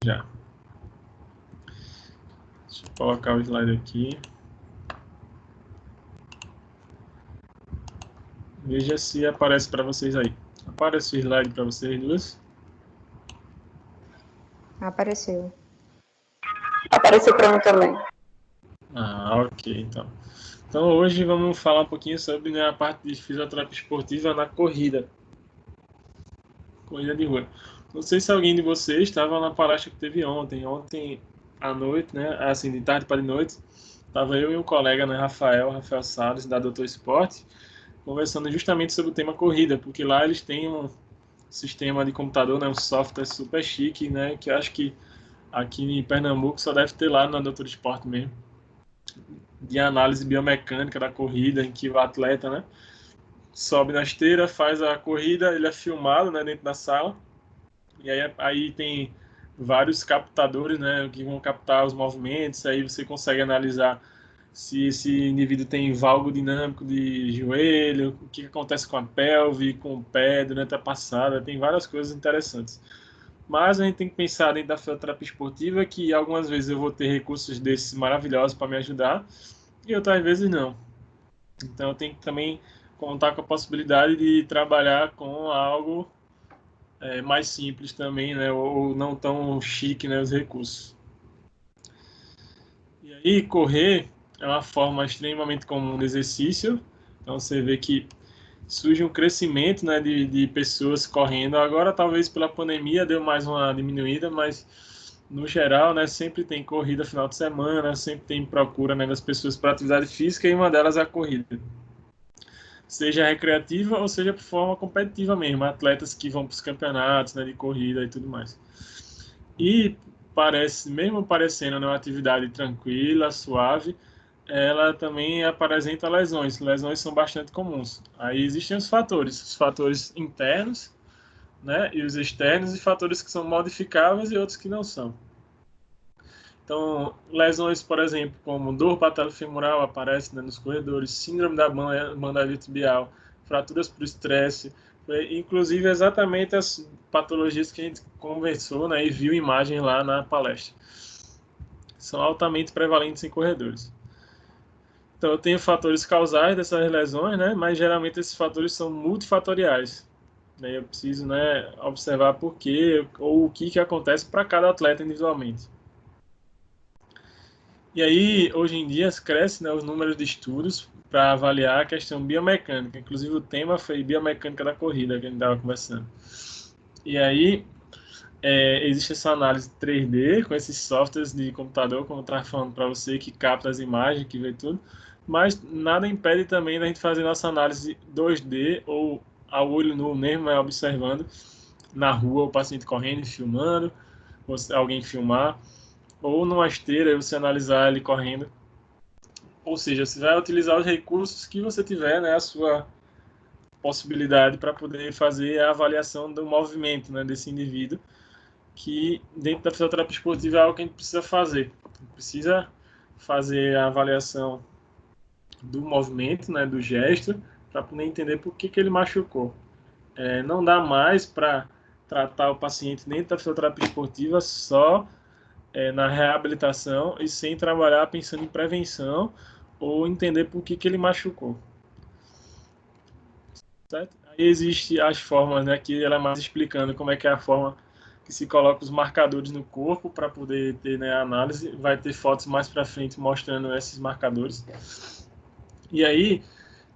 Já. Deixa eu colocar o slide aqui. Veja se aparece para vocês aí. Aparece o slide para vocês duas? Apareceu. Apareceu para mim também. Ah, ok, então. Então hoje vamos falar um pouquinho sobre, né, a parte de fisioterapia esportiva na corrida. Corrida de rua. Não sei se alguém de vocês estava na palestra que teve ontem. Ontem à noite, né, assim, de tarde para de noite, estava eu e um colega, né, Rafael Salles, da Doutor Esporte, conversando justamente sobre o tema corrida, porque lá eles têm um sistema de computador, né, um software super chique, né, que eu acho que aqui em Pernambuco só deve ter lá na Doutor Esporte mesmo, de análise biomecânica da corrida, em que o atleta, né, sobe na esteira, faz a corrida, ele é filmado, né, dentro da sala, e aí tem vários captadores, né, que vão captar os movimentos, aí você consegue analisar se esse indivíduo tem valgo dinâmico de joelho, o que acontece com a pelve, com o pé durante a passada, tem várias coisas interessantes. Mas a gente tem que pensar dentro da fisioterapia esportiva que algumas vezes eu vou ter recursos desses maravilhosos para me ajudar e outras vezes não. Então eu tenho que também contar com a possibilidade de trabalhar com algo mais simples também, né, ou não tão chique, né, os recursos. E aí correr é uma forma extremamente comum de exercício, então você vê que surge um crescimento, né, de pessoas correndo. Agora, talvez pela pandemia, deu mais uma diminuída, mas no geral, né, sempre tem corrida final de semana, sempre tem procura, né, das pessoas para atividade física e uma delas é a corrida. Seja recreativa ou seja por forma competitiva mesmo, atletas que vão para os campeonatos, né, de corrida e tudo mais. E parece, mesmo parecendo, né, uma atividade tranquila, suave, ela também apresenta lesões. Lesões são bastante comuns. Aí existem os fatores internos, né, e os externos, e fatores que são modificáveis e outros que não são. Então, lesões, por exemplo, como dor patelofemoral aparece, né, nos corredores, síndrome da banda tibial, fraturas por estresse, inclusive exatamente as patologias que a gente conversou, né, e viu imagem lá na palestra. São altamente prevalentes em corredores. Então, eu tenho fatores causais dessas lesões, né, mas geralmente esses fatores são multifatoriais. Eu preciso, né, observar por quê ou o que acontece para cada atleta individualmente. E aí, hoje em dia, cresce, né, os números de estudos para avaliar a questão biomecânica. Inclusive, o tema foi biomecânica da corrida, que a gente estava conversando. E aí, existe essa análise 3D com esses softwares de computador, como eu estava falando para você, que capta as imagens, que vê tudo. Mas nada impede também da gente fazer nossa análise 2D ou ao olho nu mesmo, né, observando na rua o paciente correndo e filmando, ou alguém filmar, ou numa esteira você analisar ele correndo. Ou seja, você vai utilizar os recursos que você tiver, né, a sua possibilidade para poder fazer a avaliação do movimento, né, desse indivíduo, que dentro da fisioterapia esportiva é algo que a gente precisa fazer. A gente precisa fazer a avaliação do movimento, né, do gesto, para poder entender por que ele machucou. Não dá mais para tratar o paciente dentro da fisioterapia esportiva só na reabilitação e sem trabalhar pensando em prevenção ou entender por que ele machucou. Certo? Aí existe as formas, né, que ela é mais explicando como é que é a forma que se coloca os marcadores no corpo para poder ter, né, a análise. Vai ter fotos mais para frente mostrando esses marcadores. E aí,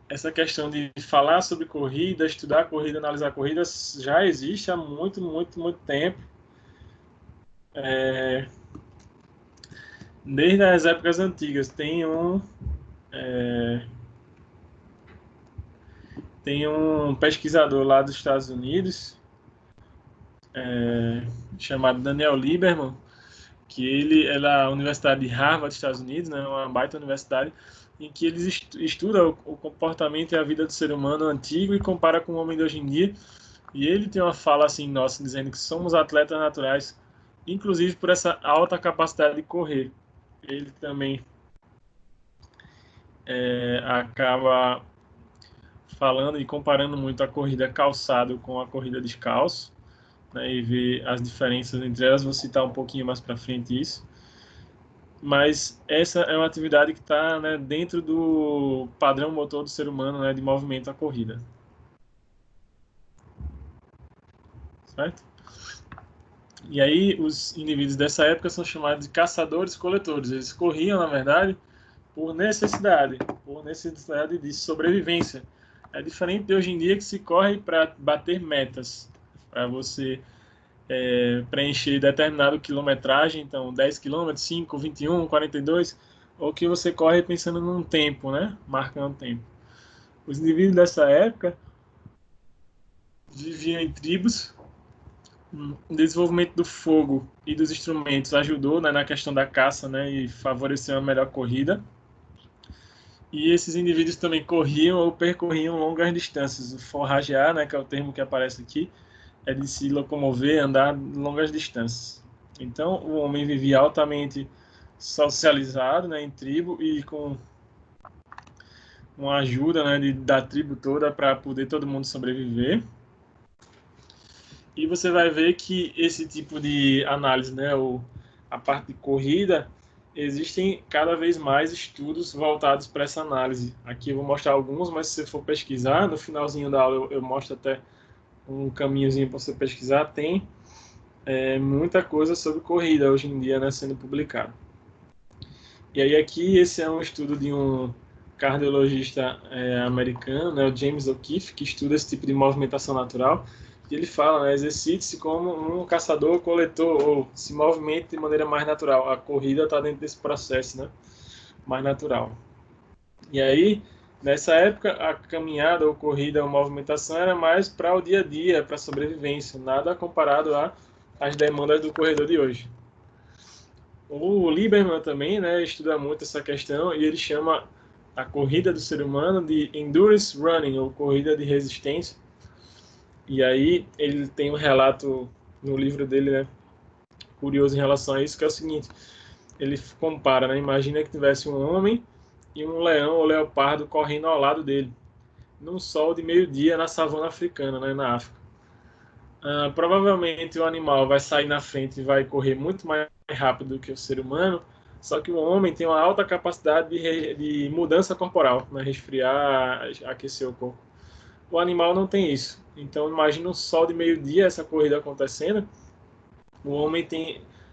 essa questão de falar sobre corrida, estudar corrida, analisar corrida, já existe há muito, muito, muito tempo. Desde as épocas antigas. Tem um pesquisador lá dos Estados Unidos, chamado Daniel Lieberman, que ele é da Universidade de Harvard, dos Estados Unidos, né, uma baita universidade, em que eles estudam o comportamento e a vida do ser humano antigo e compara com o homem de hoje em dia. E ele tem uma fala assim, nossa, dizendo que somos atletas naturais, inclusive por essa alta capacidade de correr. Ele também acaba falando e comparando muito a corrida calçado com a corrida descalço. né, e ver as diferenças entre elas. Vou citar um pouquinho mais para frente isso. Mas essa é uma atividade que está, né, dentro do padrão motor do ser humano, né, de movimento à corrida. Certo? E aí os indivíduos dessa época são chamados de caçadores-coletores. Eles corriam, na verdade, por necessidade de sobrevivência. É diferente de hoje em dia, que se corre para bater metas, para você preencher determinada quilometragem, então 10 km, 5, 21, 42, ou que você corre pensando num tempo, né? Marcando tempo. Os indivíduos dessa época viviam em tribos. O desenvolvimento do fogo e dos instrumentos ajudou, né, na questão da caça, né, e favoreceu a melhor corrida. E esses indivíduos também corriam ou percorriam longas distâncias. O forragear, né, que é o termo que aparece aqui, é de se locomover, andar longas distâncias. Então, o homem vivia altamente socializado, né, em tribo e com uma ajuda, né, da tribo toda para poder todo mundo sobreviver. E você vai ver que esse tipo de análise, né, a parte de corrida, existem cada vez mais estudos voltados para essa análise. Aqui eu vou mostrar alguns, mas se você for pesquisar, no finalzinho da aula eu mostro até um caminhozinho para você pesquisar, tem muita coisa sobre corrida hoje em dia, né, sendo publicado. E aí aqui esse é um estudo de um cardiologista americano, né, o James O'Keefe, que estuda esse tipo de movimentação natural. E ele fala, né, exercite-se como um caçador-coletor, ou se movimente de maneira mais natural. A corrida está dentro desse processo, né, mais natural. E aí, nessa época, a caminhada ou corrida ou movimentação era mais para o dia a dia, para a sobrevivência, nada comparado às demandas do corredor de hoje. O Lieberman também, né, estuda muito essa questão e ele chama a corrida do ser humano de endurance running, ou corrida de resistência. E aí ele tem um relato no livro dele, né, curioso em relação a isso, que é o seguinte: ele compara, né, imagina que tivesse um homem e um leão ou leopardo correndo ao lado dele, num sol de meio-dia na savana africana, né, na África. Provavelmente o animal vai sair na frente e vai correr muito mais rápido do que o ser humano, só que o homem tem uma alta capacidade de mudança corporal, né, resfriar, aquecer o corpo. O animal não tem isso. Então imagina um sol de meio-dia, essa corrida acontecendo, o homem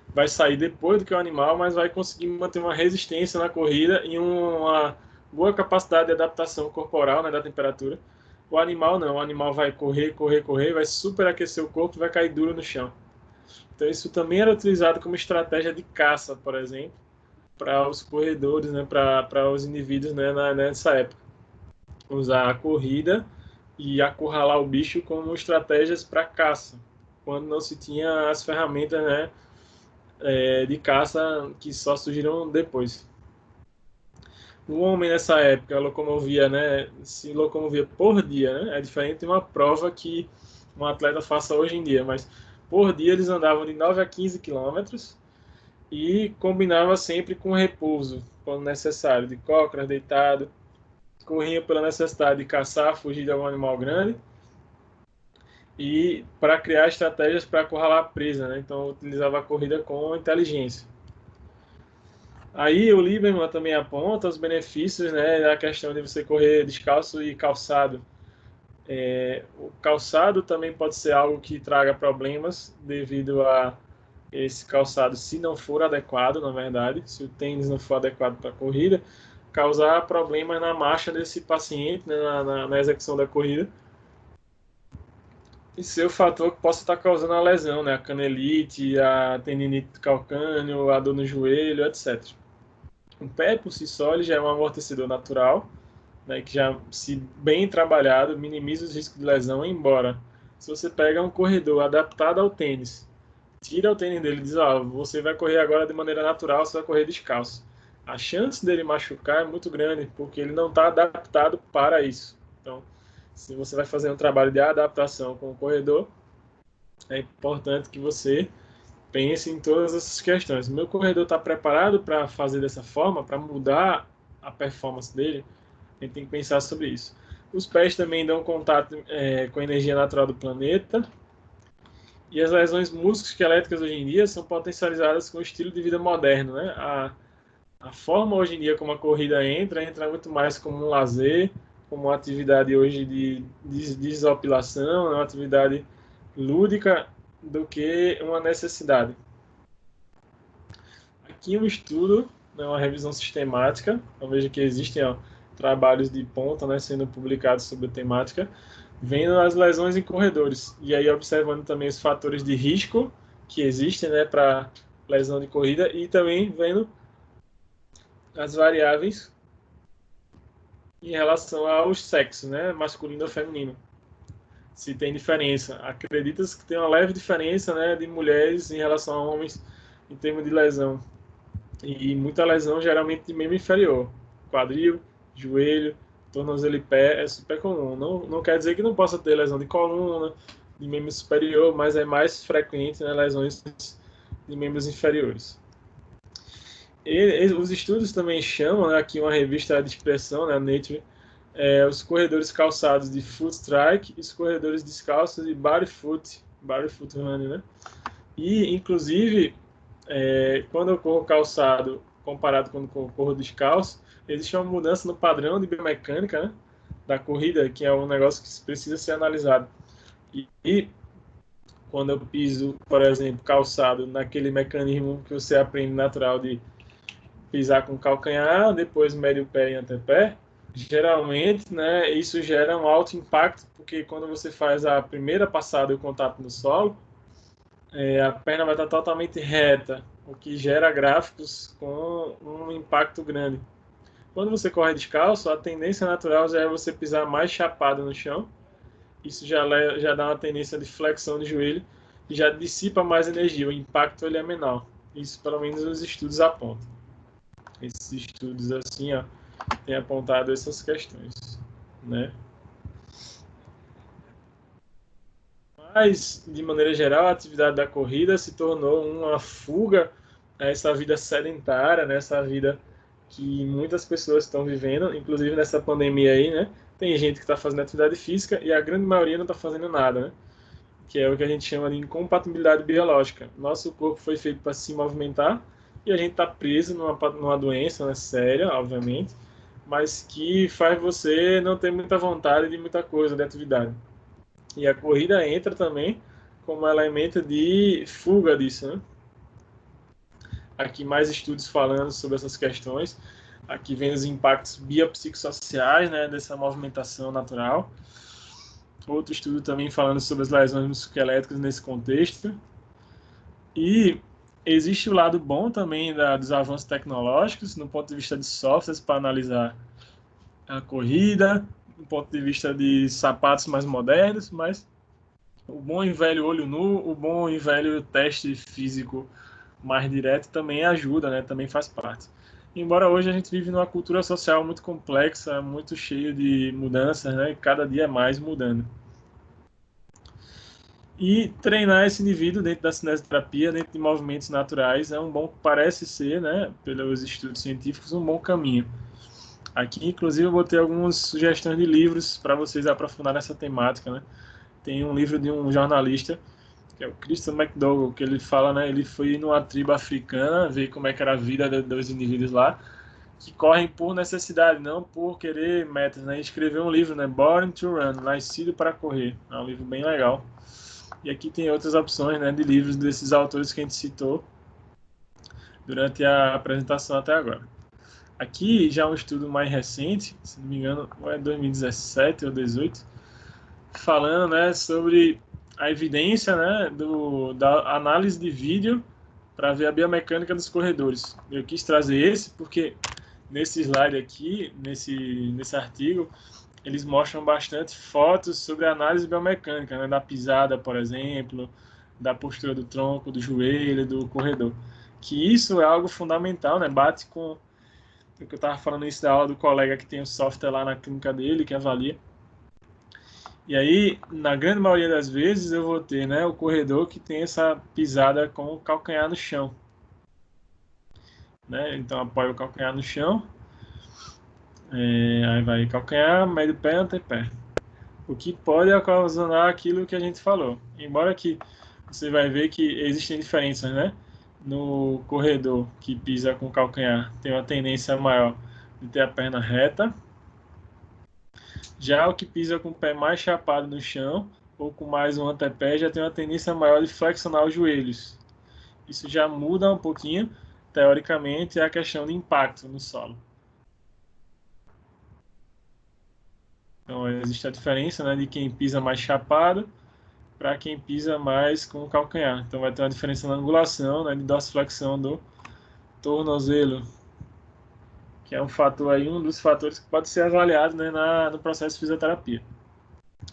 vai sair depois do que o animal, mas vai conseguir manter uma resistência na corrida e uma boa capacidade de adaptação corporal, né, da temperatura. O animal não, o animal vai correr, correr, correr, vai superaquecer o corpo e vai cair duro no chão. Então isso também era utilizado como estratégia de caça, por exemplo, para os corredores, né, para os indivíduos, né, nessa época. Usar a corrida e acurralar o bicho como estratégias para caça, quando não se tinha as ferramentas, né, de caça que só surgiram depois. O homem nessa época locomovia, né, se locomovia por dia, né? É diferente de uma prova que um atleta faça hoje em dia, mas por dia eles andavam de 9 a 15 quilômetros e combinava sempre com repouso, quando necessário, de cócoras, deitado, corriam pela necessidade de caçar, fugir de algum animal grande e para criar estratégias para acurralar a presa, né? Então utilizava a corrida com inteligência. Aí o Lieberman também aponta os benefícios, né, da questão de você correr descalço e calçado. O calçado também pode ser algo que traga problemas devido a esse calçado, se não for adequado, na verdade, se o tênis não for adequado para a corrida, causar problemas na marcha desse paciente, né, na execução da corrida, e ser o fator que possa estar causando a lesão, né, a canelite, a tendinite do calcâneo, a dor no joelho, etc. O pé, por si só, ele já é um amortecedor natural, né, que já, se bem trabalhado, minimiza os riscos de lesão, embora, se você pega um corredor adaptado ao tênis, tira o tênis dele e diz, você vai correr agora de maneira natural, você vai correr descalço. A chance dele machucar é muito grande, porque ele não está adaptado para isso. Então, se você vai fazer um trabalho de adaptação com o corredor, é importante que você pense em todas essas questões. O meu corredor está preparado para fazer dessa forma, para mudar a performance dele? A gente tem que pensar sobre isso. Os pés também dão contato com a energia natural do planeta E as lesões musculoesqueléticas hoje em dia são potencializadas com o estilo de vida moderno, né? A forma hoje em dia como a corrida entra muito mais como um lazer, como uma atividade hoje de desopilação, uma atividade lúdica, do que uma necessidade. Aqui um estudo, né, uma revisão sistemática, eu vejo que existem trabalhos de ponta, né, sendo publicados sobre a temática, vendo as lesões em corredores, e aí observando também os fatores de risco que existem, né, para lesão de corrida, e também vendo as variáveis em relação aos sexos, né, masculino ou feminino. Se tem diferença. Acredita-se que tem uma leve diferença, né, de mulheres em relação a homens em termos de lesão. E muita lesão geralmente de membro inferior. Quadril, joelho, tornozelo e pé é super comum. Não quer dizer que não possa ter lesão de coluna, de membro superior, mas é mais frequente, né, lesões de membros inferiores. Os estudos também chamam, né, aqui uma revista de expressão, né, Nature, os corredores calçados de foot strike e os corredores descalços de barefoot running, né? E, inclusive, quando eu corro calçado comparado com quando eu corro descalço, existe uma mudança no padrão de biomecânica, né, da corrida, que é um negócio que precisa ser analisado. E quando eu piso, por exemplo, calçado, naquele mecanismo que você aprende natural de pisar com calcanhar, depois médio pé e antepé, geralmente, né, isso gera um alto impacto, porque quando você faz a primeira passada e o contato no solo, a perna vai estar totalmente reta, o que gera gráficos com um impacto grande. Quando você corre descalço, a tendência natural já é você pisar mais chapado no chão. Isso já dá uma tendência de flexão de joelho e já dissipa mais energia. O impacto ele é menor. Isso, pelo menos, os estudos apontam. Esses estudos, assim, têm apontado essas questões, né? Mas, de maneira geral, a atividade da corrida se tornou uma fuga a essa vida sedentária, nessa vida que muitas pessoas estão vivendo, inclusive nessa pandemia aí, né? Tem gente que está fazendo atividade física e a grande maioria não está fazendo nada, né? Que é o que a gente chama de incompatibilidade biológica. Nosso corpo foi feito para se movimentar e a gente está preso numa doença, né, séria, obviamente, mas que faz você não ter muita vontade de muita coisa, de atividade. E a corrida entra também como elemento de fuga disso, né? Aqui mais estudos falando sobre essas questões. Aqui vem os impactos biopsicossociais, né, dessa movimentação natural. Outro estudo também falando sobre as lesões musculoesqueléticas nesse contexto. E existe o lado bom também dos avanços tecnológicos, no ponto de vista de softwares para analisar a corrida, do ponto de vista de sapatos mais modernos, mas o bom e velho olho nu, o bom e velho teste físico mais direto também ajuda, né? Também faz parte. Embora hoje a gente vive numa cultura social muito complexa, muito cheia de mudanças, né? Cada dia mais mudando. E treinar esse indivíduo dentro da cinesioterapia, dentro de movimentos naturais, parece ser, né, pelos estudos científicos, um bom caminho. Aqui, inclusive, eu botei algumas sugestões de livros para vocês aprofundar nessa temática, né? Tem um livro de um jornalista, que é o Christian McDougall, que ele fala, né, ele foi numa tribo africana, ver como é que era a vida dos indivíduos lá, que correm por necessidade, não por querer metas, né? Ele escreveu um livro, né, Born to Run, Nascido para Correr. É um livro bem legal. E aqui tem outras opções, né, de livros desses autores que a gente citou durante a apresentação até agora. Aqui já um estudo mais recente, se não me engano, é 2017 ou 2018, falando, né, sobre a evidência, né, da análise de vídeo para ver a biomecânica dos corredores. Eu quis trazer esse porque nesse slide aqui, nesse artigo, eles mostram bastante fotos sobre a análise biomecânica, né, da pisada, por exemplo, da postura do tronco, do joelho, do corredor. Que isso é algo fundamental, né? Bate com o que eu estava falando isso da aula do colega que tem o software lá na clínica dele, que avalia. E aí, na grande maioria das vezes, eu vou ter, né, o corredor que tem essa pisada com o calcanhar no chão. Né? Então, apoia o calcanhar no chão. Aí vai calcanhar, médio pé, antepé. O que pode ocasionar aquilo que a gente falou. Embora que você vai ver que existem diferenças, né? No corredor que pisa com calcanhar, tem uma tendência maior de ter a perna reta. Já o que pisa com o pé mais chapado no chão, ou com mais um antepé, já tem uma tendência maior de flexionar os joelhos. Isso já muda um pouquinho, teoricamente, a questão de impacto no solo. Então, existe a diferença, né, de quem pisa mais chapado para quem pisa mais com o calcanhar. Então, vai ter uma diferença na angulação, né, de dorsiflexão do tornozelo, que é um fator aí, um dos fatores que pode ser avaliado, né, no processo de fisioterapia.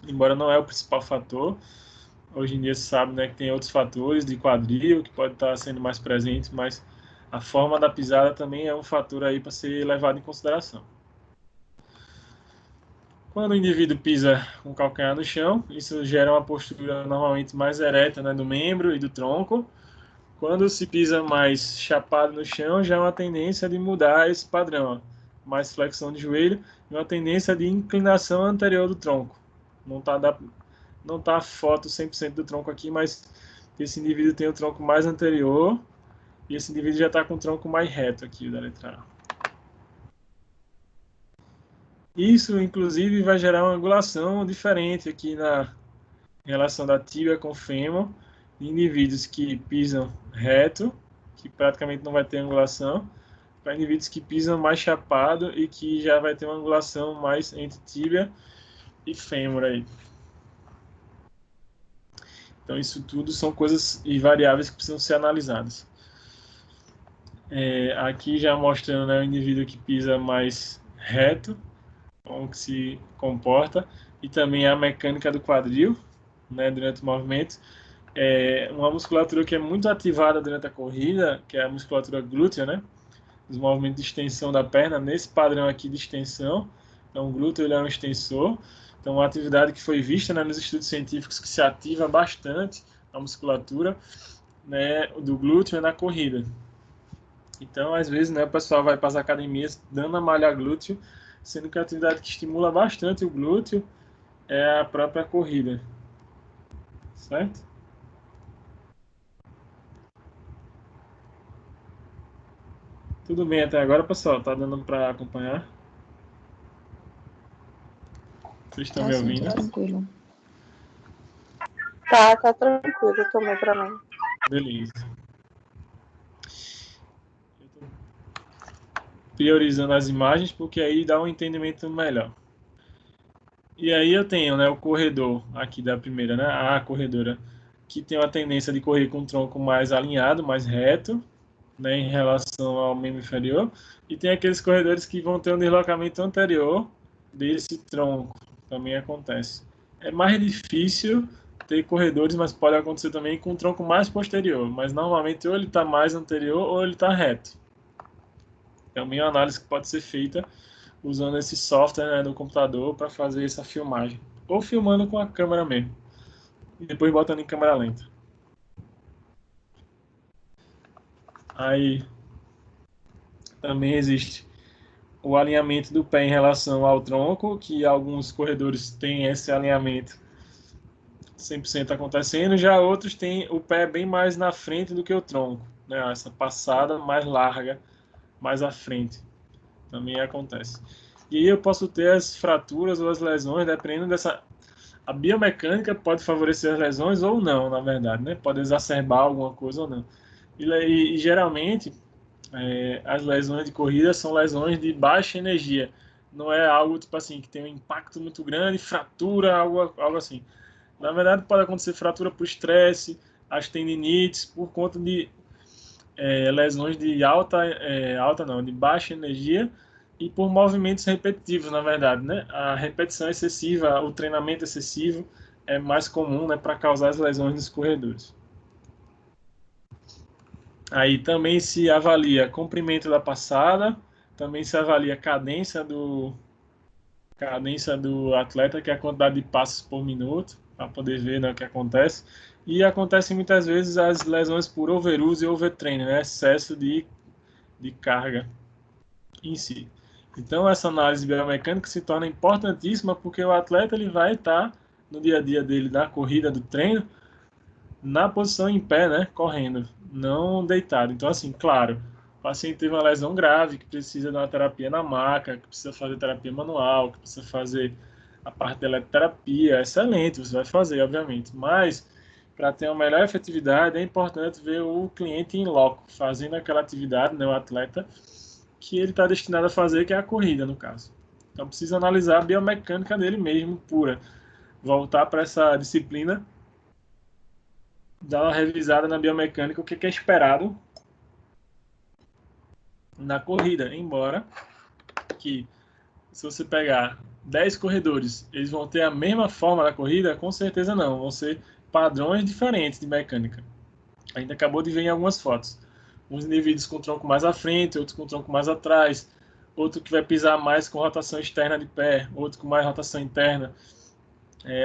Embora não é o principal fator, hoje em dia se sabe, né, que tem outros fatores de quadril que pode estar sendo mais presentes, mas a forma da pisada também é um fator aí para ser levado em consideração. Quando o indivíduo pisa com o calcanhar no chão, isso gera uma postura normalmente mais ereta, né, do membro e do tronco. Quando se pisa mais chapado no chão, já é uma tendência de mudar esse padrão, ó. Mais flexão de joelho e uma tendência de inclinação anterior do tronco. Não tá a foto 100% do tronco aqui, mas esse indivíduo tem o tronco mais anterior e esse indivíduo já está com o tronco mais reto aqui da letra A. Isso, inclusive, vai gerar uma angulação diferente aqui na relação da tíbia com o fêmur, indivíduos que pisam reto, que praticamente não vai ter angulação, para indivíduos que pisam mais chapado e que já vai ter uma angulação mais entre tíbia e fêmur aí. Então, isso tudo são coisas e variáveis que precisam ser analisadas. Aqui já mostrando, né, o indivíduo que pisa mais reto, como que se comporta, e também a mecânica do quadril, né, durante o movimento. Uma musculatura que é muito ativada durante a corrida, que é a musculatura glútea, né? Os movimentos de extensão da perna, nesse padrão aqui de extensão. Então, o glúteo ele é um extensor. Então, uma atividade que foi vista, né, nos estudos científicos que se ativa bastante a musculatura, né, do glúteo na corrida. Então, às vezes, né, o pessoal vai para as academias dando a malha glúteo, sendo que a atividade que estimula bastante o glúteo é a própria corrida. Certo? Tudo bem até agora, pessoal? Tá dando para acompanhar? Vocês estão me Sim, ouvindo? tá tranquilo. Tá tranquilo também pra mim. Beleza. Eu tô priorizando as imagens porque aí dá um entendimento melhor. E aí eu tenho, né, o corredor aqui da primeira, né, a corredora, que tem uma tendência de correr com o tronco mais alinhado, mais reto, né, em relação ao membro inferior, e tem aqueles corredores que vão ter um deslocamento anterior desse tronco, também acontece. É mais difícil ter corredores, mas pode acontecer também com o tronco mais posterior, mas normalmente ou ele está mais anterior ou ele está reto. Também é uma análise que pode ser feita usando esse software, né, no computador para fazer essa filmagem, ou filmando com a câmera mesmo, e depois botando em câmera lenta. Aí também existe o alinhamento do pé em relação ao tronco, que alguns corredores têm esse alinhamento 100% acontecendo, já outros têm o pé bem mais na frente do que o tronco, né? Essa passada mais larga, mais à frente, também acontece. E aí eu posso ter as fraturas ou as lesões, dependendo dessa... A biomecânica pode favorecer as lesões ou não, na verdade, né? Pode exacerbar alguma coisa ou não. E geralmente as lesões de corrida são lesões de baixa energia. Não é algo tipo assim que tem um impacto muito grande, fratura, algo assim. Na verdade, pode acontecer fratura por estresse, as tendinites, por conta de lesões de de baixa energia e por movimentos repetitivos, na verdade, né? A repetição excessiva, o treinamento excessivo é mais comum, né, para causar as lesões nos corredores. Aí também se avalia comprimento da passada, também se avalia cadência do atleta, que é a quantidade de passos por minuto, para poder ver, né, o que acontece. E acontecem muitas vezes as lesões por overuse e overtraining, né, excesso de carga em si. Então essa análise biomecânica se torna importantíssima porque o atleta ele vai estar no dia a dia dele, na corrida, do treino, na posição em pé, né, correndo, não deitado. Então, assim, claro, o paciente teve uma lesão grave, que precisa de uma terapia na maca, que precisa fazer terapia manual, que precisa fazer a parte da eletroterapia, excelente, você vai fazer, obviamente. Mas, para ter uma melhor efetividade, é importante ver o cliente em loco, fazendo aquela atividade, né, o atleta, que ele está destinado a fazer, que é a corrida, no caso. Então, precisa analisar a biomecânica dele mesmo, pura. Voltar para essa disciplina, dar uma revisada na biomecânica, o que é esperado na corrida, embora que se você pegar 10 corredores, eles vão ter a mesma forma na corrida? Com certeza não, vão ser padrões diferentes de mecânica. A gente acabou de ver em algumas fotos. Uns indivíduos com o tronco mais à frente, outros com o tronco mais atrás, outro que vai pisar mais com rotação externa de pé, outro com mais rotação interna.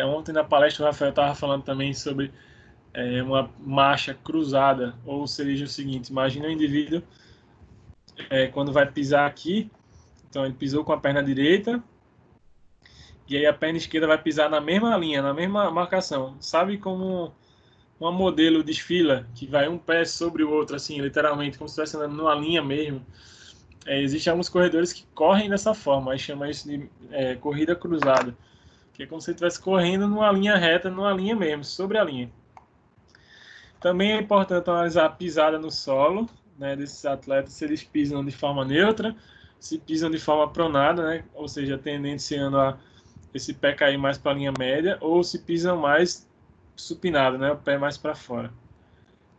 Ontem na palestra o Rafael estava falando também sobre uma marcha cruzada, ou seja, o seguinte, imagina o indivíduo quando vai pisar aqui, então ele pisou com a perna direita, e aí a perna esquerda vai pisar na mesma linha, na mesma marcação. Sabe como uma modelo desfila, que vai um pé sobre o outro, assim, literalmente, como se estivesse andando numa linha mesmo. Existem alguns corredores que correm dessa forma, aí chama isso de corrida cruzada, que é como se você estivesse correndo numa linha reta, numa linha mesmo, sobre a linha. Também é importante analisar a pisada no solo, né, desses atletas, se eles pisam de forma neutra, se pisam de forma pronada, né, ou seja, tendenciando a esse pé cair mais para a linha média, ou se pisam mais supinado, né, o pé mais para fora.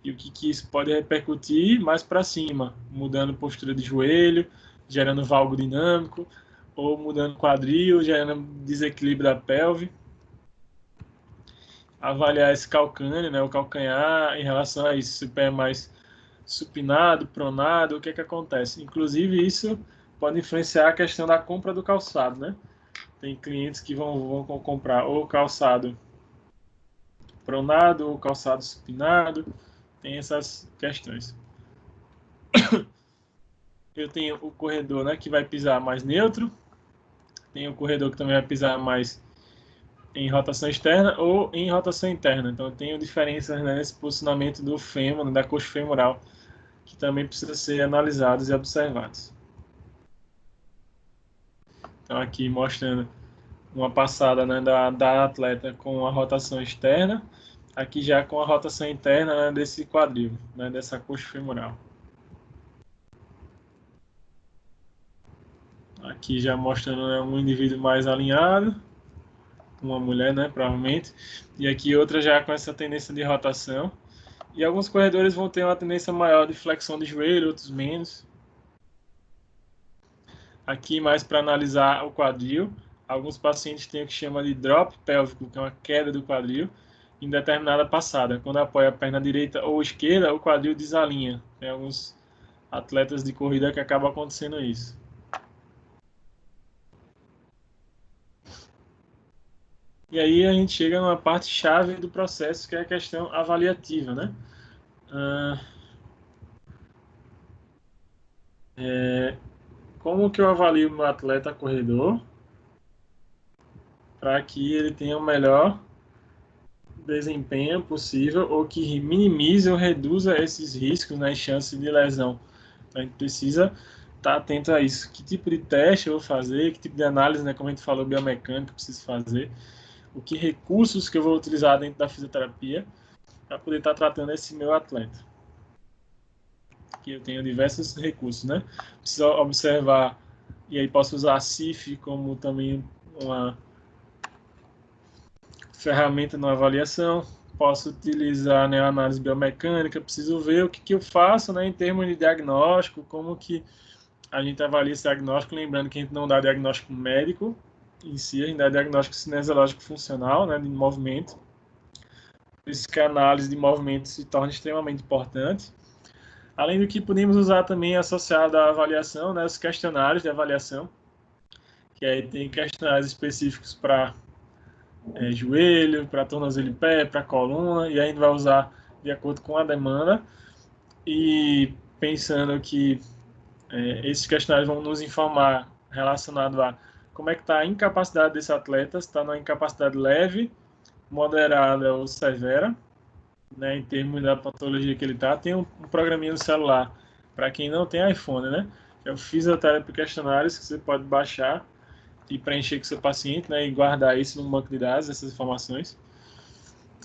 E o que isso pode repercutir mais para cima, mudando postura de joelho, gerando valgo dinâmico, ou mudando quadril, gerando desequilíbrio da pelve. Avaliar esse calcâneo, né, o calcanhar, em relação a isso, se o pé é mais supinado, pronado, o que que acontece? Inclusive, isso pode influenciar a questão da compra do calçado, né? Tem clientes que vão comprar ou calçado pronado ou calçado supinado, tem essas questões. Eu tenho o corredor, né, que vai pisar mais neutro, tem o corredor que também vai pisar mais em rotação externa ou em rotação interna. Então, eu tenho diferenças, né, nesse posicionamento do fêmur, da coxa femoral, que também precisa ser analisados e observados. Então, aqui mostrando uma passada, né, da atleta com a rotação externa, aqui já com a rotação interna, né, desse quadril, né, dessa coxa femoral. Aqui já mostrando, né, um indivíduo mais alinhado, uma mulher, né, provavelmente, e aqui outra já com essa tendência de rotação. E alguns corredores vão ter uma tendência maior de flexão de joelho, outros menos. Aqui mais para analisar o quadril. Alguns pacientes têm o que chama de drop pélvico, que é uma queda do quadril em determinada passada. Quando apoia a perna direita ou esquerda, o quadril desalinha. Tem alguns atletas de corrida que acaba acontecendo isso. E aí a gente chega numa parte chave do processo, que é a questão avaliativa, né? Como que eu avalio o meu atleta corredor para que ele tenha o melhor desempenho possível ou que minimize ou reduza esses riscos, né, chances de lesão. Então, a gente precisa estar atento a isso. Que tipo de teste eu vou fazer, que tipo de análise, né, como a gente falou, biomecânica, eu preciso fazer, o que recursos que eu vou utilizar dentro da fisioterapia para poder estar tratando esse meu atleta. Aqui eu tenho diversos recursos, né? Preciso observar, e aí posso usar a CIF como também uma ferramenta na avaliação, posso utilizar, né, a análise biomecânica, preciso ver o que eu faço, né, em termos de diagnóstico, como que a gente avalia esse diagnóstico, lembrando que a gente não dá diagnóstico médico em si, a gente dá diagnóstico cinesiológico funcional, né, de movimento. Por isso que a análise de movimento se torna extremamente importante. Além do que podemos usar também associado à avaliação, né, os questionários de avaliação, que aí tem questionários específicos para joelho, para tornozelo e pé, para coluna, e aí a gente vai usar de acordo com a demanda. E pensando que esses questionários vão nos informar relacionado a como é que está a incapacidade desse atleta, se está numa incapacidade leve, moderada ou severa, né, em termos da patologia que ele está, tem um programinha no celular, para quem não tem iPhone, né? É o Fisioterapy Questionários, que você pode baixar e preencher com o seu paciente, né, e guardar isso no banco de dados, essas informações,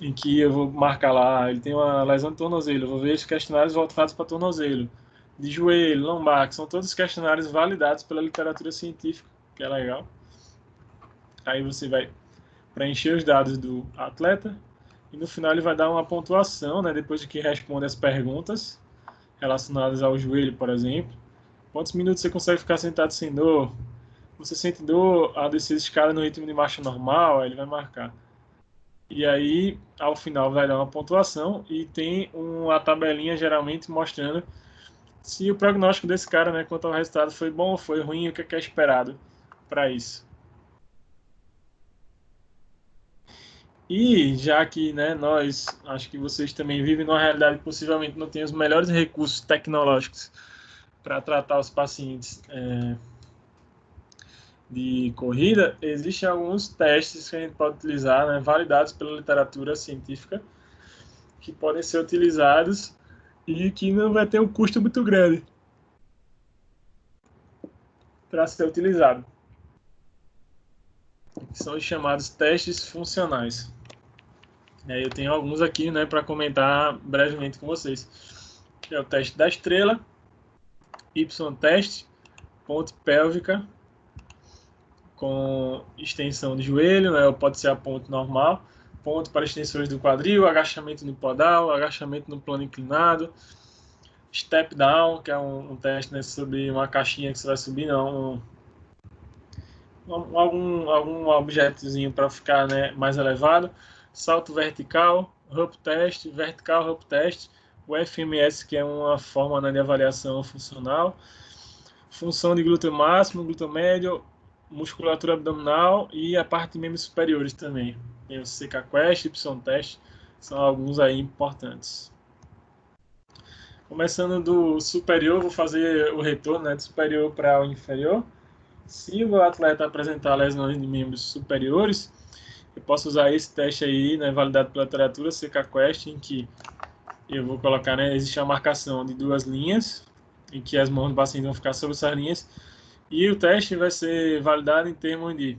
em que eu vou marcar lá, ele tem uma lesão de tornozelo, eu vou ver os questionários voltados para tornozelo, de joelho, lombar, que são todos questionários validados pela literatura científica, que é legal. Aí você vai preencher os dados do atleta e no final ele vai dar uma pontuação, né, depois de que responde as perguntas relacionadas ao joelho, por exemplo. Quantos minutos você consegue ficar sentado sem dor? Você sente dor ao descer a escada no ritmo de marcha normal? Aí ele vai marcar. E aí, ao final, vai dar uma pontuação e tem uma tabelinha geralmente mostrando se o prognóstico desse cara, né, quanto ao resultado, foi bom ou foi ruim, o que é esperado para isso. E já que, né, nós, acho que vocês também vivem numa realidade que possivelmente não tem os melhores recursos tecnológicos para tratar os pacientes de corrida, existem alguns testes que a gente pode utilizar, né, validados pela literatura científica, que podem ser utilizados e que não vai ter um custo muito grande para ser utilizado. Que são os chamados testes funcionais. Eu tenho alguns aqui, né, para comentar brevemente com vocês. É o teste da estrela, Y-teste, ponte pélvica com extensão de joelho, né, ou pode ser a ponte normal, ponto para extensões do quadril, agachamento no podal, agachamento no plano inclinado, step down, que é um teste, né, sobre uma caixinha que você vai subir, não, algum objetozinho para ficar, né, mais elevado, salto vertical, rope test, vertical rope test, o FMS, que é uma forma, né, de avaliação funcional, função de glúteo máximo, glúteo médio, musculatura abdominal e a parte de membros superiores também. Tem o CK Quest, Y-test, são alguns aí importantes. Começando do superior, vou fazer o retorno, né, do superior para o inferior. Se o atleta apresentar lesões de membros superiores, eu posso usar esse teste aí, né, validado pela literatura, CK Quest, em que eu vou colocar, né, existe a marcação de duas linhas, em que as mãos do paciente vão ficar sobre essas linhas, e o teste vai ser validado em termos de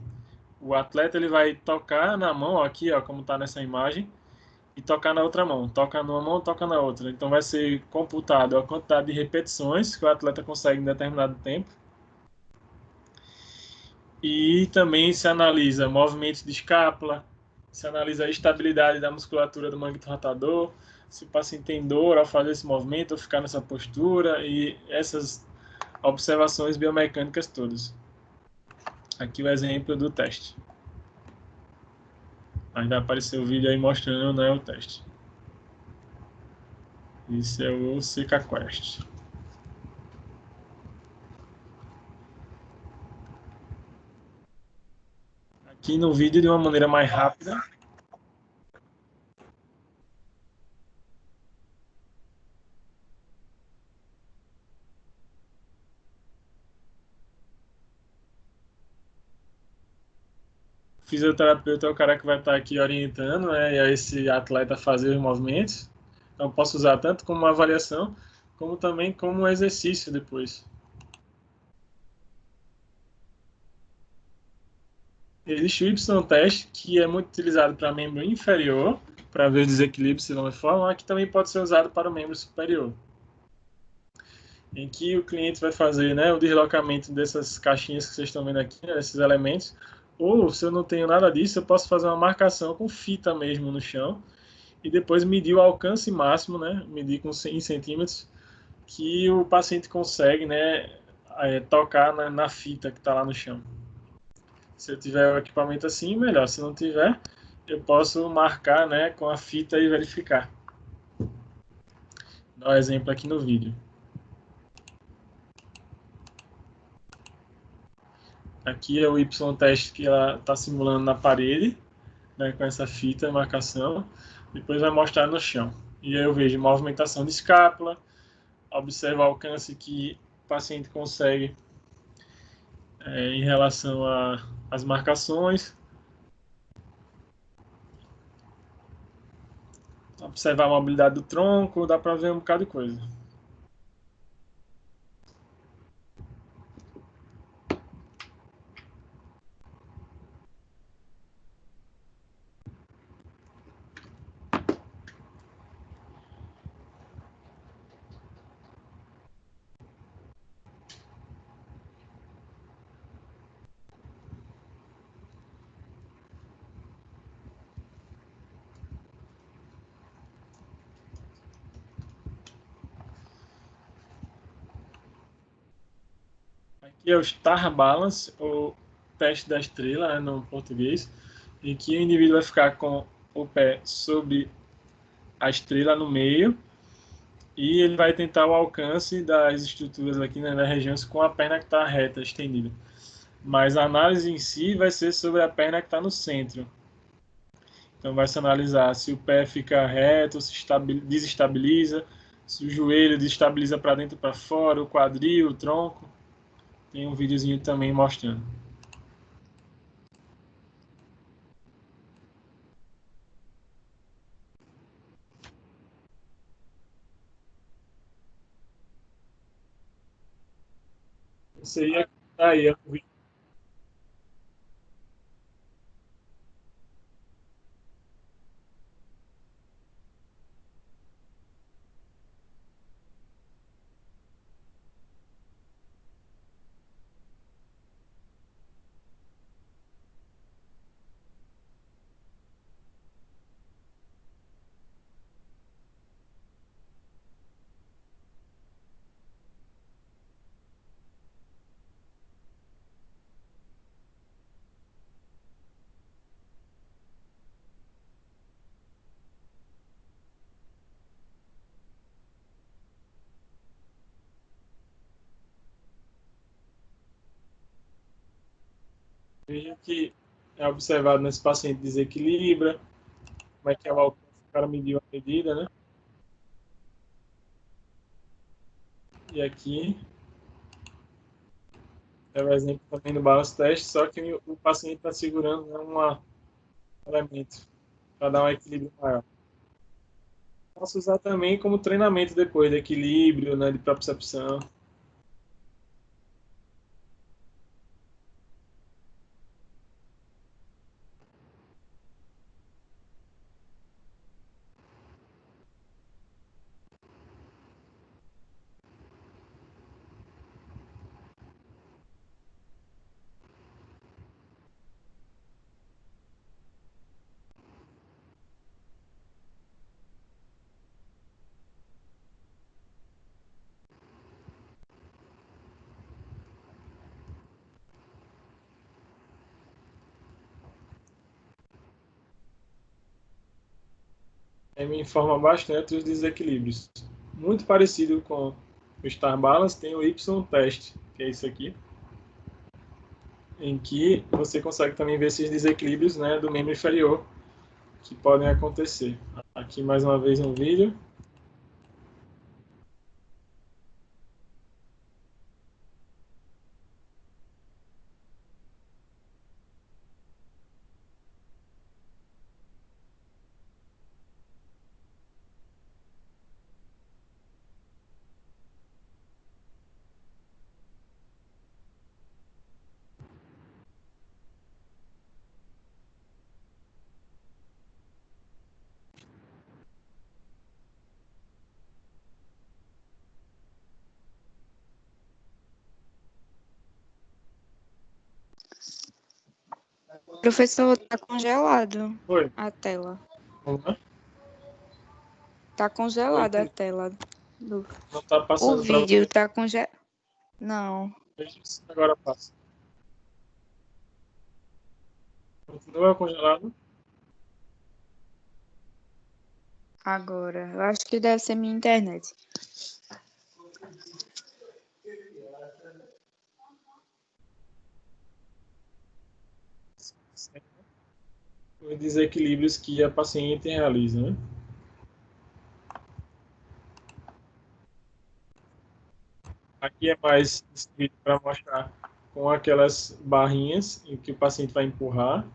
o atleta ele vai tocar na mão, aqui, ó, como está nessa imagem, e tocar na outra mão. Toca numa mão, toca na outra. Então vai ser computado a quantidade de repetições que o atleta consegue em determinado tempo. E também se analisa movimentos de escápula, se analisa a estabilidade da musculatura do manguito rotador, se o paciente tem dor ao fazer esse movimento ou ficar nessa postura, e essas observações biomecânicas todas. Aqui o exemplo do teste. Ainda apareceu o vídeo aí mostrando, né, o teste. Esse é o CK Quest. Aqui no vídeo de uma maneira mais rápida. O fisioterapeuta é o cara que vai estar aqui orientando, né, e a esse atleta fazer os movimentos. Então posso usar tanto como uma avaliação, como também como um exercício depois. Existe o Y-teste, que é muito utilizado para membro inferior, para ver os desequilíbrios se não formam, mas que também pode ser usado para o membro superior, em que o cliente vai fazer, né, o deslocamento dessas caixinhas que vocês estão vendo aqui, né, esses elementos, ou se eu não tenho nada disso, eu posso fazer uma marcação com fita mesmo no chão, e depois medir o alcance máximo, né, medir com 100 centímetros, que o paciente consegue, né, tocar na fita que está lá no chão. Se eu tiver o equipamento assim, melhor. Se não tiver, eu posso marcar, né, com a fita e verificar. Vou dar um exemplo aqui no vídeo. Aqui é o Y-teste que ela está simulando na parede, né, com essa fita, marcação. Depois vai mostrar no chão. E aí eu vejo movimentação de escápula, observo o alcance que o paciente consegue em relação às marcações. observar a mobilidade do tronco, dá para ver um bocado de coisa. Aqui é o Star Balance, ou teste da estrela, né, no português, em que o indivíduo vai ficar com o pé sobre a estrela no meio e ele vai tentar o alcance das estruturas aqui, né, das regiões com a perna que está reta, estendida. Mas a análise em si vai ser sobre a perna que está no centro. Então vai se analisar se o pé fica reto, se desestabiliza, se o joelho desestabiliza para dentro, para fora, o quadril, o tronco. Tem um videozinho também mostrando. Isso aí é o vídeo. Veja que é observado nesse paciente desequilibra, como é que é o alcance, o cara mediu a medida, né? E aqui é o exemplo também do balance teste, só que o paciente está segurando, né, um elemento para dar um equilíbrio maior. Posso usar também como treinamento depois de equilíbrio, né, de propriocepção. Aí me informa bastante os desequilíbrios. Muito parecido com o Star Balance, tem o Y-teste, que é isso aqui, em que você consegue também ver esses desequilíbrios, né, do membro inferior que podem acontecer. Aqui mais uma vez um vídeo. Professor, tá congelado Oi, a tela. vamos lá? Tá Oi, congelada a Cris. tela. Do... Não está O passando para vídeo você. tá congelado. Não. Veja se agora passa. Continua congelado. Agora. Eu acho que deve ser minha internet. Os desequilíbrios que a paciente realiza, né? Aqui é mais esse vídeo para mostrar com aquelas barrinhas em que o paciente vai empurrar.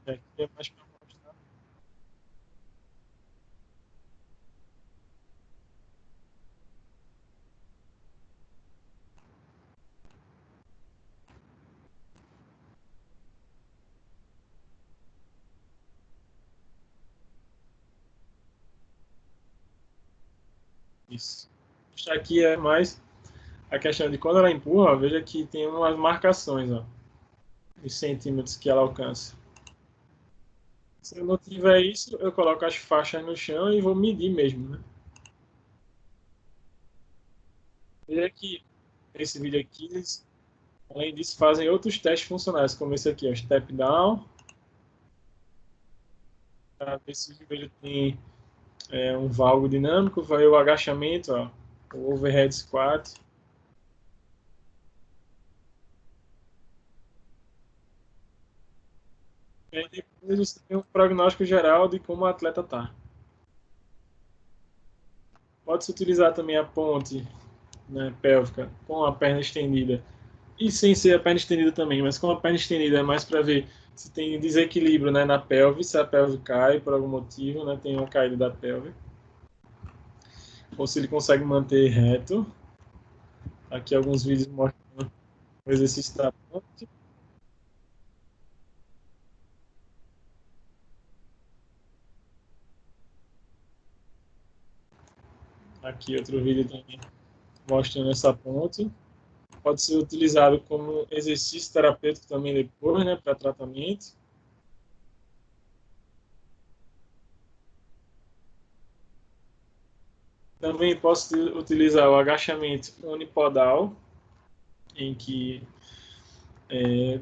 Aqui é mais para mostrar. Isso. Isso aqui é mais a questão de quando ela empurra, ó, veja que tem umas marcações, ó, os centímetros que ela alcança. Se eu não tiver isso, eu coloco as faixas no chão e vou medir mesmo, né? Veja que esse vídeo aqui, eles, além disso, fazem outros testes funcionais, como esse aqui, ó, step down, para ver se o joelho tem um valgo dinâmico, vai o agachamento, ó, o overhead squat. E aí depois você tem um prognóstico geral de como o atleta está. Pode-se utilizar também a ponte, né, pélvica com a perna estendida e sem ser a perna estendida também, mas com a perna estendida é mais para ver se tem desequilíbrio, né, na pelve, se a pelve cai por algum motivo, né, tem uma caída da pelve, ou se ele consegue manter reto. Aqui alguns vídeos mostram o exercício da ponte. Aqui outro vídeo também mostrando essa ponte. Pode ser utilizado como exercício terapêutico também depois, né, para tratamento. Também posso utilizar o agachamento unipodal, em que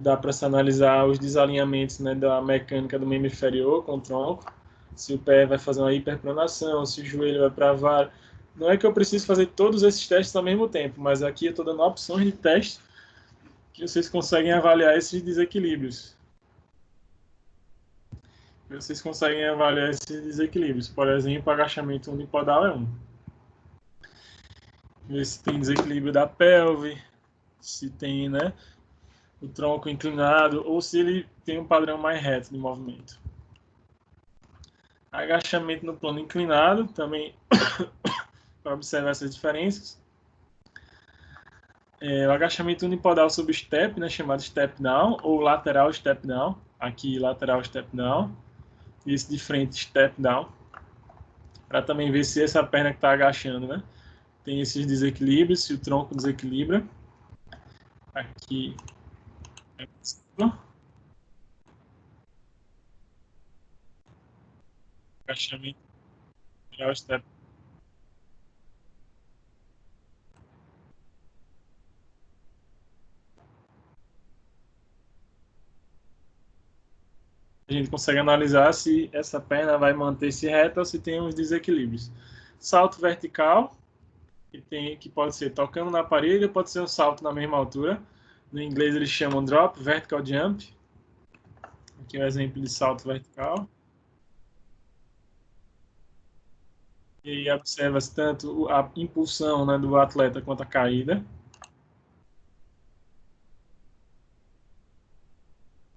dá para se analisar os desalinhamentos, né, da mecânica do membro inferior com o tronco, se o pé vai fazer uma hiperpronação, se o joelho vai para a vara. Não é que eu preciso fazer todos esses testes ao mesmo tempo, mas aqui eu estou dando opções de teste que vocês conseguem avaliar esses desequilíbrios. Vocês conseguem avaliar esses desequilíbrios. Por exemplo, agachamento unipodal é um. Ver se tem desequilíbrio da pelve, se tem, né, o tronco inclinado ou se ele tem um padrão mais reto de movimento. Agachamento no plano inclinado, também para observar essas diferenças. O agachamento unipodal sobre step, né, chamado step down, ou lateral step down. Aqui, lateral step down. E esse de frente, step down. Para também ver se essa perna que está agachando, né, tem esses desequilíbrios, se o tronco desequilibra. Aqui, agachamento lateral step. A gente consegue analisar se essa perna vai manter-se reta ou se tem uns desequilíbrios. Salto vertical, que pode ser tocando na parede ou pode ser um salto na mesma altura. No inglês eles chamam drop, vertical jump. Aqui é um exemplo de salto vertical. E aí observa-se tanto a impulsão, né, do atleta quanto a caída.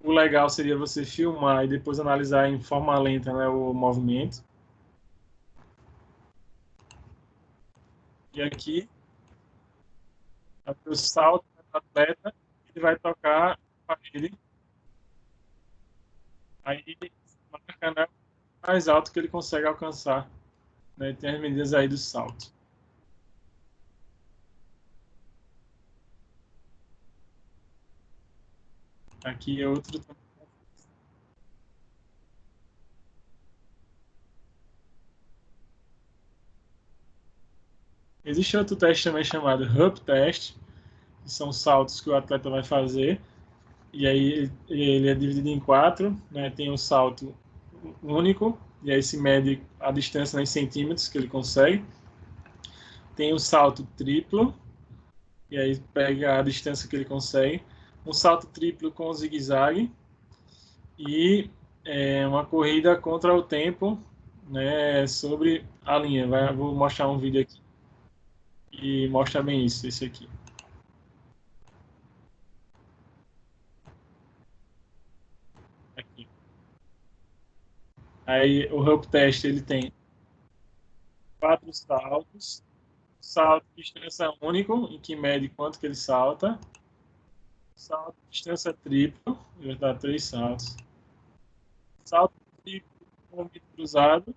O legal seria você filmar e depois analisar em forma lenta, né, o movimento. E aqui, o salto do atleta, ele vai tocar a parede. Aí ele marca, né, o mais alto que ele consegue alcançar. Né, tem as medidas aí do salto. Aqui é outro. Existe outro teste também chamado Hub Test, que são saltos que o atleta vai fazer. E aí ele é dividido em quatro, né? Tem um salto único, e aí se mede a distância em centímetros que ele consegue. Tem um salto triplo, e aí pega a distância que ele consegue. Um salto triplo com zigue-zague e uma corrida contra o tempo, né, sobre a linha. Vou mostrar um vídeo aqui e mostra bem isso, esse aqui. Aqui. Aí o Hub Test ele tem 4 saltos. Salto de distância único, em que mede quanto que ele salta. Salto de distância triplo, ele dá 3 saltos. Salto triplo com movimento cruzado.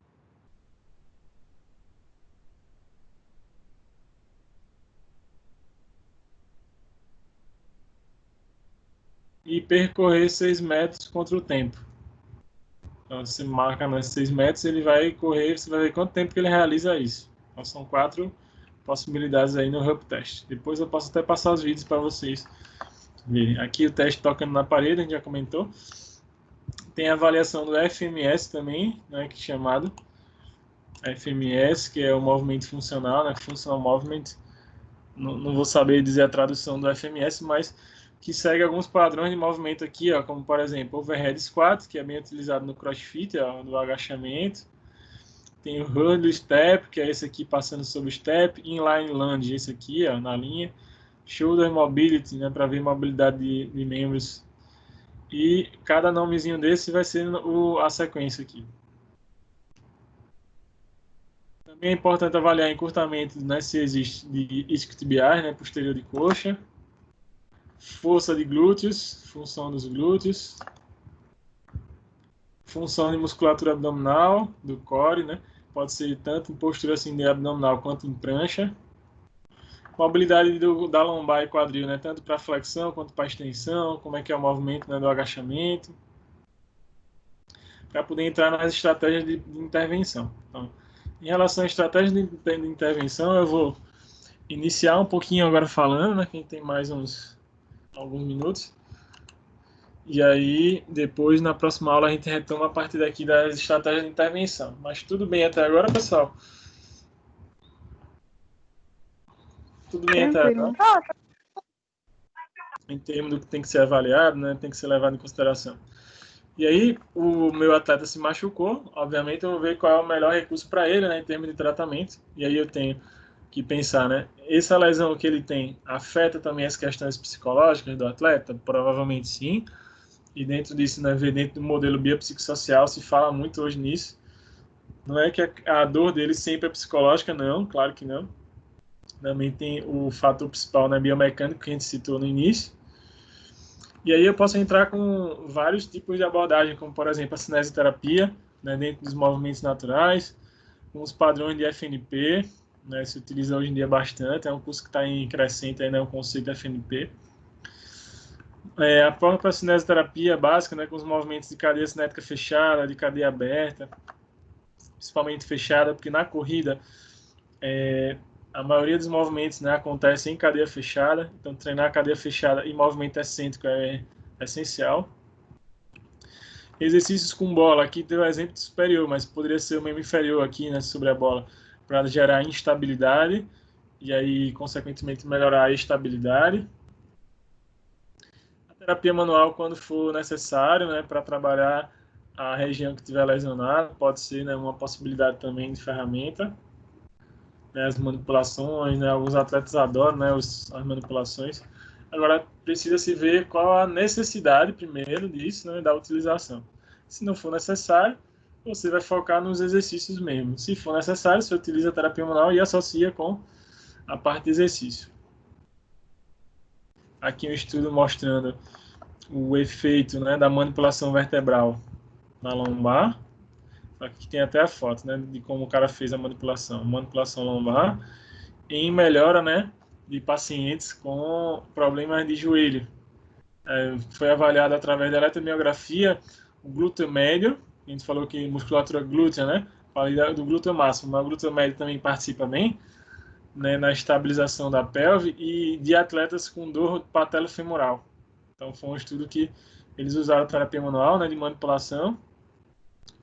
E percorrer 6 metros contra o tempo. Então, você marca nos 6 metros, ele vai correr, você vai ver quanto tempo que ele realiza isso. Então, são 4 possibilidades aí no Hub Test. Depois eu posso até passar os vídeos para vocês verem. Aqui o teste tocando na parede, a gente já comentou. Tem a avaliação do FMS também, né, que é chamado FMS, que é o movimento funcional, né, Functional Movement. Não vou saber dizer a tradução do FMS, mas que segue alguns padrões de movimento aqui, ó, como por exemplo, overhead squat, que é bem utilizado no CrossFit, ó, no agachamento. Tem o hurdle step, que é esse aqui passando sobre o step, inline lunge, esse aqui, ó, na linha. Shoulder mobility, né, para ver mobilidade de membros. E cada nomezinho desse vai ser a sequência aqui. Também é importante avaliar encurtamento, né, se existe de isquiotibiais, né, posterior de coxa. Força de glúteos, função dos glúteos. Função de musculatura abdominal, do core, né? Pode ser tanto em postura assim de abdominal quanto em prancha. Mobilidade da lombar e quadril, né? Tanto para flexão quanto para extensão, como é que é o movimento, né, do agachamento. Para poder entrar nas estratégias de intervenção. Então, em relação à estratégia de intervenção, eu vou iniciar um pouquinho agora falando, né? Quem tem mais alguns minutos. E aí, depois, na próxima aula, a gente retoma a partir daqui das estratégias de intervenção. Mas tudo bem até agora, pessoal? Tudo bem até Tranquilo. agora? Em termos do que tem que ser avaliado, né? Tem que ser levado em consideração. E aí, o meu atleta se machucou. Obviamente, eu vou ver qual é o melhor recurso para ele, né? Em termos de tratamento. E aí, eu tenho que pensar, né? Essa lesão que ele tem afeta também as questões psicológicas do atleta? Provavelmente sim. E dentro disso, né, dentro do modelo biopsicossocial, se fala muito hoje nisso. Não é que a dor dele sempre é psicológica, não, claro que não. Também tem o fator principal, né, biomecânico, que a gente citou no início. E aí eu posso entrar com vários tipos de abordagem, como, por exemplo, a cinesioterapia, né, dentro dos movimentos naturais, com os padrões de FNP, né, se utiliza hoje em dia bastante, é um curso que está em crescente, aí, né, o conceito de FNP. A própria cinesioterapia básica, né, com os movimentos de cadeia cinética fechada, de cadeia aberta, principalmente fechada, porque na corrida a maioria dos movimentos, né, acontece em cadeia fechada, então treinar cadeia fechada e movimento excêntrico é essencial. Exercícios com bola, aqui tem o exemplo superior, mas poderia ser o membro inferior aqui, né, sobre a bola, para gerar instabilidade e aí, consequentemente, melhorar a estabilidade. Terapia manual quando for necessário, né, para trabalhar a região que estiver lesionada, pode ser, né, uma possibilidade também de ferramenta, né, as manipulações, né, alguns atletas adoram, né, as manipulações. Agora precisa se ver qual a necessidade primeiro disso, né, da utilização. Se não for necessário, você vai focar nos exercícios mesmo. Se for necessário, você utiliza a terapia manual e associa com a parte de exercício. Aqui um estudo mostrando o efeito, né, da manipulação vertebral na lombar. Aqui tem até a foto, né, de como o cara fez a manipulação lombar em melhora, né, de pacientes com problemas de joelho. Foi avaliado através da eletromiografia o glúteo médio. A gente falou que musculatura glútea, né, falei do glúteo máximo, mas o glúteo médio também participa bem, né, na estabilização da pelve e de atletas com dor patelofemoral. Então foi um estudo que eles usaram terapia manual, né, de manipulação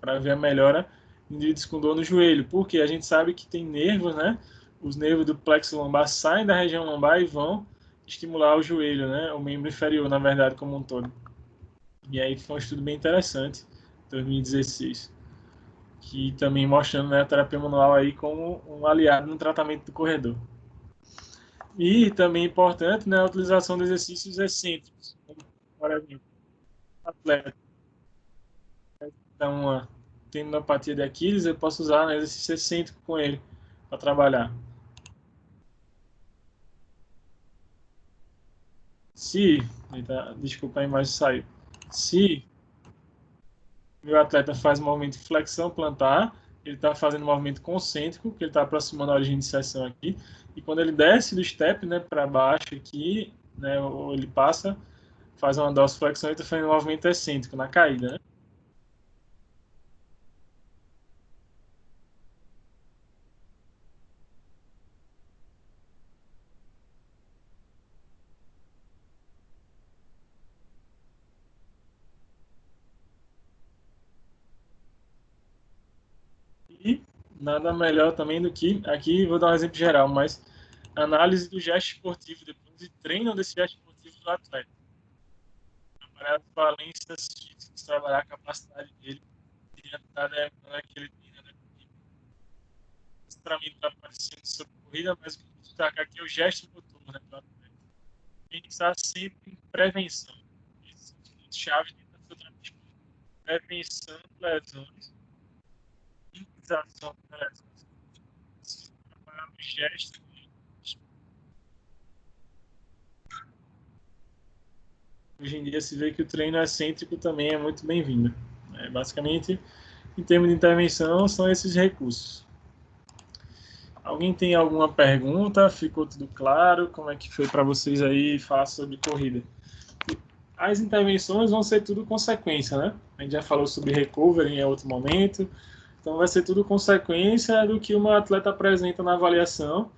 para ver a melhora em indivíduos com dor no joelho, porque a gente sabe que tem nervos, né? Os nervos do plexo lombar saem da região lombar e vão estimular o joelho, né? O membro inferior, na verdade, como um todo. E aí foi um estudo bem interessante, 2016, que também mostrando, né, a terapia manual aí como um aliado no tratamento do corredor. E também importante, né, a utilização de exercícios excêntricos, como, por exemplo, atleta. Então, tendinopatia de Aquiles, eu posso usar, né, exercício excêntrico com ele para trabalhar. Se, desculpa, a imagem saiu. Se meu atleta faz um movimento de flexão plantar, ele está fazendo um movimento concêntrico, que ele está aproximando a origem de inserção aqui, e quando ele desce do step, né, para baixo aqui, né, ou ele passa, faz uma dorsiflexão e está fazendo um movimento excêntrico na caída, né? E nada melhor também do que, aqui vou dar um exemplo geral, mas análise do gesto esportivo, depois de treino desse gesto esportivo do atleta. Trabalhar as valências físicas, trabalhar a capacidade dele de andar naquele treino, né? Isso para mim está aparecendo sobre corrida, mas o que eu vou destacar aqui é o gesto motor, né, do atleta. Pensar sempre em prevenção. Isso é muito chave dentro da fisioterapia esportiva. Prevenção de lesões, minimização de lesões. Trabalhar no gesto. Hoje em dia se vê que o treino excêntrico também é muito bem-vindo. Basicamente, em termos de intervenção, são esses recursos. Alguém tem alguma pergunta? Ficou tudo claro? Como é que foi para vocês aí falar sobre corrida? As intervenções vão ser tudo consequência, né? A gente já falou sobre recovery em outro momento. Então, vai ser tudo consequência do que uma atleta apresenta na avaliação,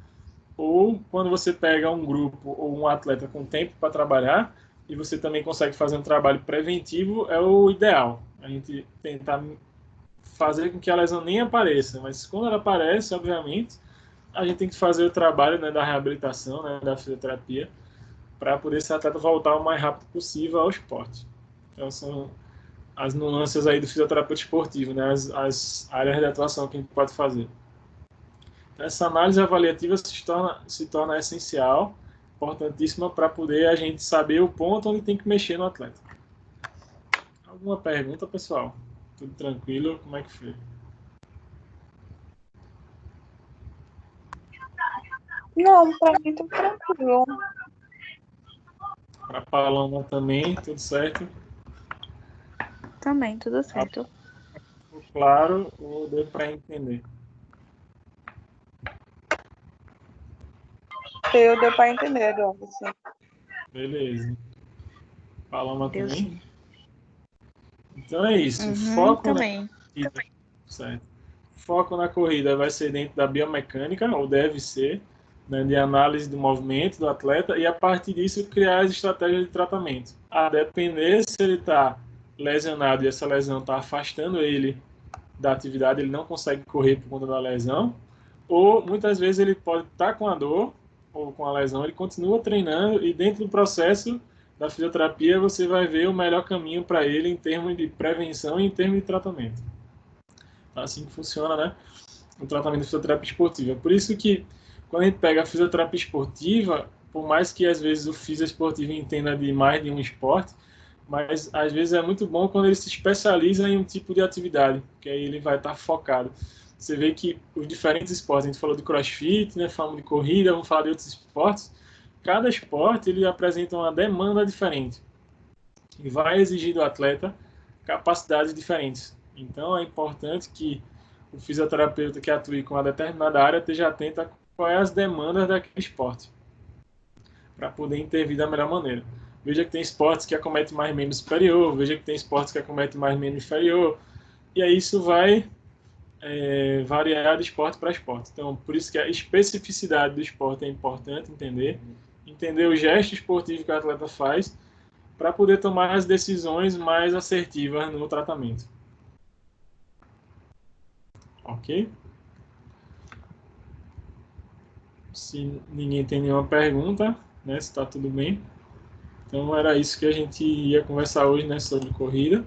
ou quando você pega um grupo ou um atleta com tempo para trabalhar, e você também consegue fazer um trabalho preventivo, é o ideal. A gente tentar fazer com que a lesão nem apareça, mas quando ela aparece, obviamente, a gente tem que fazer o trabalho, né, da reabilitação, né, da fisioterapia, para poder esse atleta voltar o mais rápido possível ao esporte. Então, são as nuances aí do fisioterapeuta esportivo, né, as áreas de atuação que a gente pode fazer. Então, essa análise avaliativa se torna essencial, importantíssima para poder a gente saber o ponto onde tem que mexer no atleta. Alguma pergunta, pessoal? Tudo tranquilo? Como é que foi? Não, para mim tudo tranquilo. Para a Paloma também, tudo certo? Também, tudo certo. Ficou claro ou deu para entender? Deu para entender, Eduardo, sim. Beleza. Paloma Deu também? sim. Então é isso. Foco também. na corrida. Certo. Foco na corrida vai ser dentro da biomecânica, ou deve ser, né, de análise do movimento do atleta, e a partir disso criar as estratégias de tratamento. A depender se ele está lesionado e essa lesão está afastando ele da atividade, ele não consegue correr por conta da lesão, ou muitas vezes ele pode estar com a dor ou com a lesão, ele continua treinando e dentro do processo da fisioterapia você vai ver o melhor caminho para ele em termos de prevenção e em termos de tratamento. Assim que funciona, né, o tratamento de fisioterapia esportiva. Por isso que quando a gente pega a fisioterapia esportiva, por mais que às vezes o fisioesportivo entenda de mais de um esporte, mas às vezes é muito bom quando ele se especializa em um tipo de atividade, que aí ele vai estar focado. Você vê que os diferentes esportes, a gente falou de crossfit, né, falamos de corrida, vamos falar de outros esportes, cada esporte ele apresenta uma demanda diferente e vai exigir do atleta capacidades diferentes. Então é importante que o fisioterapeuta que atue com uma determinada área esteja atento a quais as demandas daquele esporte, para poder intervir da melhor maneira. Veja que tem esportes que acometem mais membro superior, veja que tem esportes que acometem mais membro inferior, e aí isso vai variar de esporte para esporte. Então, por isso que a especificidade do esporte é importante entender o gesto esportivo que o atleta faz, para poder tomar as decisões mais assertivas no tratamento. Ok? Se ninguém tem nenhuma pergunta, né, se está tudo bem. Então era isso que a gente ia conversar hoje, né, sobre corrida.